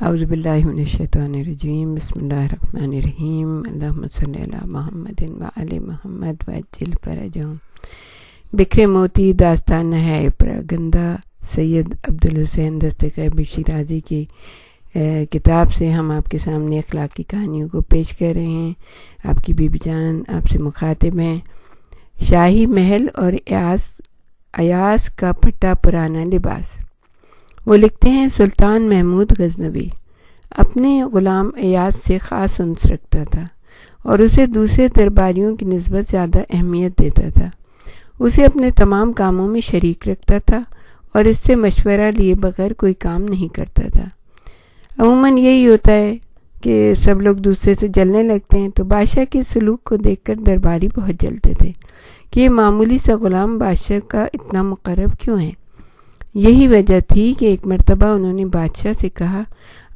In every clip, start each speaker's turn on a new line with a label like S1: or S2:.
S1: اعوذ باللہ من الشیطان الرجیم بسم اللہ الرحمن الرحیم اللہم صلی علی محمد وعلی محمد وعجل فرجہم۔ بکھرے موتی داستان ہے پراگندہ سید عبدالحسین دستگیر شیرازی کی کتاب سے ہم آپ کے سامنے اخلاقی کہانیوں کو پیش کر رہے ہیں۔ آپ کی بیوی جان آپ سے مخاطب ہیں۔ شاہی محل اور ایاز کا پھٹا پرانا لباس۔ وہ لکھتے ہیں سلطان محمود غزنوی اپنے غلام ایاز سے خاص انس رکھتا تھا اور اسے دوسرے درباریوں کی نسبت زیادہ اہمیت دیتا تھا۔ اسے اپنے تمام کاموں میں شریک رکھتا تھا اور اس سے مشورہ لیے بغیر کوئی کام نہیں کرتا تھا۔ عموماً یہی ہوتا ہے کہ سب لوگ دوسرے سے جلنے لگتے ہیں، تو بادشاہ کے سلوک کو دیکھ کر درباری بہت جلتے تھے کہ یہ معمولی سا غلام بادشاہ کا اتنا مقرب کیوں ہے۔ یہی وجہ تھی کہ ایک مرتبہ انہوں نے بادشاہ سے کہا،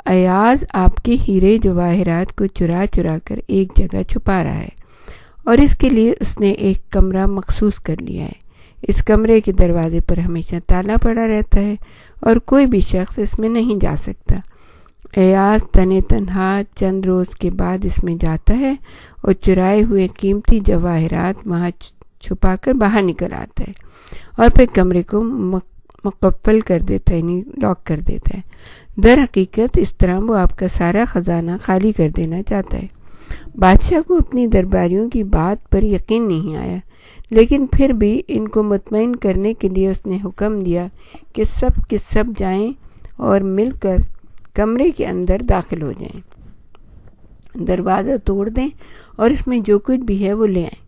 S1: ایاز آپ کے ہیرے جواہرات کو چرا چرا کر ایک جگہ چھپا رہا ہے اور اس کے لیے اس نے ایک کمرہ مخصوص کر لیا ہے۔ اس کمرے کے دروازے پر ہمیشہ تالا پڑا رہتا ہے اور کوئی بھی شخص اس میں نہیں جا سکتا۔ ایاز تنہا چند روز کے بعد اس میں جاتا ہے اور چرائے ہوئے قیمتی جواہرات وہاں چھپا کر باہر نکل آتا ہے اور پھر کمرے کو مقفل کر دیتا ہے، یعنی لاک کر دیتا ہے۔ در حقیقت اس طرح وہ آپ کا سارا خزانہ خالی کر دینا چاہتا ہے۔ بادشاہ کو اپنی درباریوں کی بات پر یقین نہیں آیا، لیکن پھر بھی ان کو مطمئن کرنے کے لیے اس نے حکم دیا کہ سب کے سب جائیں اور مل کر کمرے کے اندر داخل ہو جائیں، دروازہ توڑ دیں اور اس میں جو کچھ بھی ہے وہ لے آئیں۔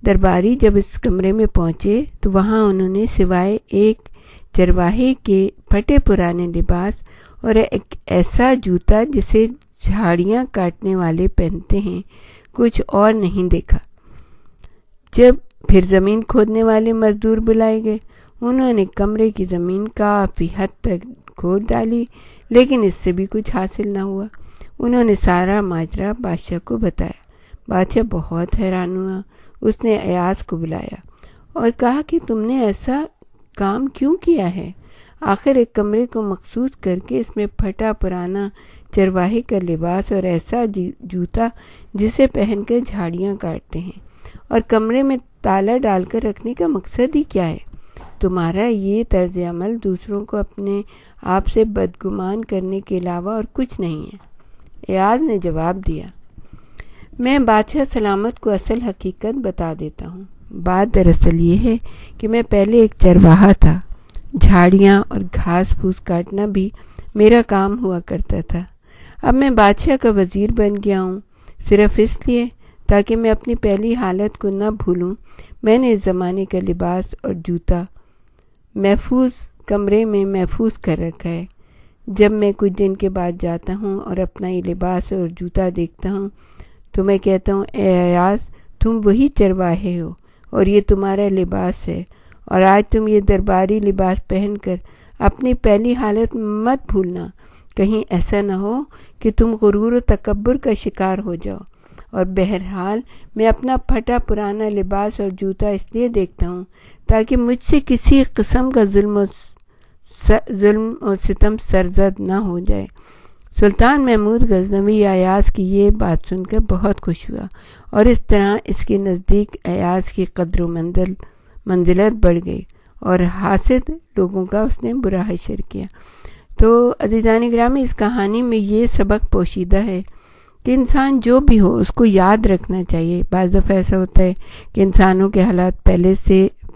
S1: درباری جب اس کمرے میں پہنچے تو وہاں انہوں نے سوائے ایک چرواہے کے پھٹے پرانے لباس اور ایک ایسا جوتا جسے جھاڑیاں کاٹنے والے پہنتے ہیں کچھ اور نہیں دیکھا۔ جب پھر زمین کھودنے والے مزدور بلائے گئے، انہوں نے کمرے کی زمین کافی حد تک کھود ڈالی، لیکن اس سے بھی کچھ حاصل نہ ہوا۔ انہوں نے سارا ماجرا بادشاہ کو بتایا۔ بادشاہ بہت حیران ہوا۔ اس نے ایاز کو بلایا اور کہا کہ تم نے ایسا کام کیوں کیا ہے؟ آخر ایک کمرے کو مخصوص کر کے اس میں پھٹا پرانا چرواہے کا لباس اور ایسا جوتا جسے پہن کر جھاڑیاں کاٹتے ہیں اور کمرے میں تالا ڈال کر رکھنے کا مقصد ہی کیا ہے؟ تمہارا یہ طرز عمل دوسروں کو اپنے آپ سے بدگمان کرنے کے علاوہ اور کچھ نہیں ہے۔ ایاز نے جواب دیا، میں بادشاہ سلامت کو اصل حقیقت بتا دیتا ہوں۔ بات دراصل یہ ہے کہ میں پہلے ایک چرواہا تھا۔ جھاڑیاں اور گھاس پھوس کاٹنا بھی میرا کام ہوا کرتا تھا۔ اب میں بادشاہ کا وزیر بن گیا ہوں، صرف اس لیے تاکہ میں اپنی پہلی حالت کو نہ بھولوں۔ میں نے اس زمانے کا لباس اور جوتا محفوظ کمرے میں محفوظ کر رکھا ہے۔ جب میں کچھ دن کے بعد جاتا ہوں اور اپنا یہ لباس اور جوتا دیکھتا ہوں تو میں کہتا ہوں، اے ایاز، تم وہی چرواہے ہو اور یہ تمہارا لباس ہے، اور آج تم یہ درباری لباس پہن کر اپنی پہلی حالت مت بھولنا۔ کہیں ایسا نہ ہو کہ تم غرور و تکبر کا شکار ہو جاؤ۔ اور بہرحال میں اپنا پھٹا پرانا لباس اور جوتا اس لیے دیکھتا ہوں تاکہ مجھ سے کسی قسم کا ظلم و ستم سرزد نہ ہو جائے۔ سلطان محمود غزنوی ایاز کی یہ بات سن کر بہت خوش ہوا اور اس طرح اس کے نزدیک ایاز کی قدر و منزلت بڑھ گئی اور حاسد لوگوں کا اس نے برا حشر کیا۔ تو عزیزان گرامی، اس کہانی میں یہ سبق پوشیدہ ہے کہ انسان جو بھی ہو اس کو یاد رکھنا چاہیے۔ بعض دفعہ ایسا ہوتا ہے کہ انسانوں کے حالات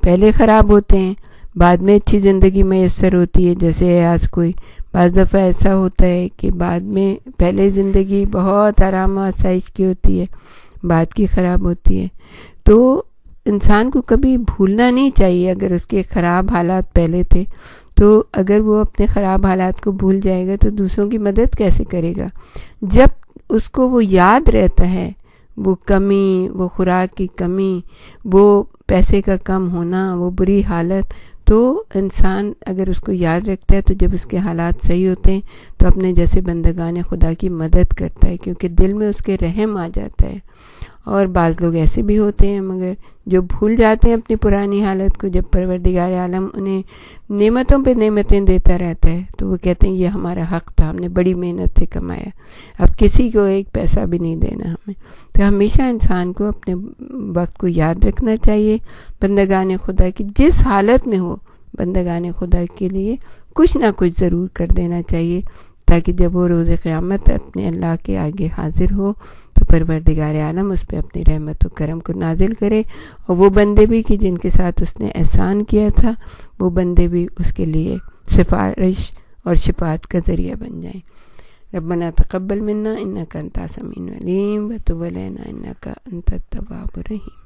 S1: پہلے خراب ہوتے ہیں، بعد میں اچھی زندگی میسر ہوتی ہے، جیسے ایاز کوئی۔ بعض دفعہ ایسا ہوتا ہے کہ بعد میں پہلے زندگی بہت آرام و آسائش کی ہوتی ہے، بعد کی خراب ہوتی ہے۔ تو انسان کو کبھی بھولنا نہیں چاہیے اگر اس کے خراب حالات پہلے تھے، تو اگر وہ اپنے خراب حالات کو بھول جائے گا تو دوسروں کی مدد کیسے کرے گا؟ جب اس کو وہ یاد رہتا ہے، وہ کمی، وہ خوراک کی کمی، وہ پیسے کا کم ہونا، وہ بری حالت، تو انسان اگر اس کو یاد رکھتا ہے تو جب اس کے حالات صحیح ہوتے ہیں تو اپنے جیسے بندگان خدا کی مدد کرتا ہے، کیونکہ دل میں اس کے رحم آ جاتا ہے اور بعض لوگ ایسے بھی ہوتے ہیں مگر جو بھول جاتے ہیں اپنی پرانی حالت کو، جب پروردگار عالم انہیں نعمتوں پہ نعمتیں دیتا رہتا ہے تو وہ کہتے ہیں یہ ہمارا حق تھا، ہم نے بڑی محنت سے کمایا، اب کسی کو ایک پیسہ بھی نہیں دینا ہمیں۔ تو ہمیشہ انسان کو اپنے وقت کو یاد رکھنا چاہیے، بندگان خدا کی جس حالت میں ہو بندگان خدا کے لیے کچھ نہ کچھ ضرور کر دینا چاہیے، تاکہ جب وہ روز قیامت اپنے اللہ کے آگے حاضر ہو تو پروردگار عالم اس پہ اپنی رحمت و کرم کو نازل کرے، اور وہ بندے بھی کہ جن کے ساتھ اس نے احسان کیا تھا وہ بندے بھی اس کے لیے سفارش اور شفاعت کا ذریعہ بن جائیں۔ ربنا تقبل منا انک انت السمیع العلیم وتب علینا انک انت التواب الرحیم۔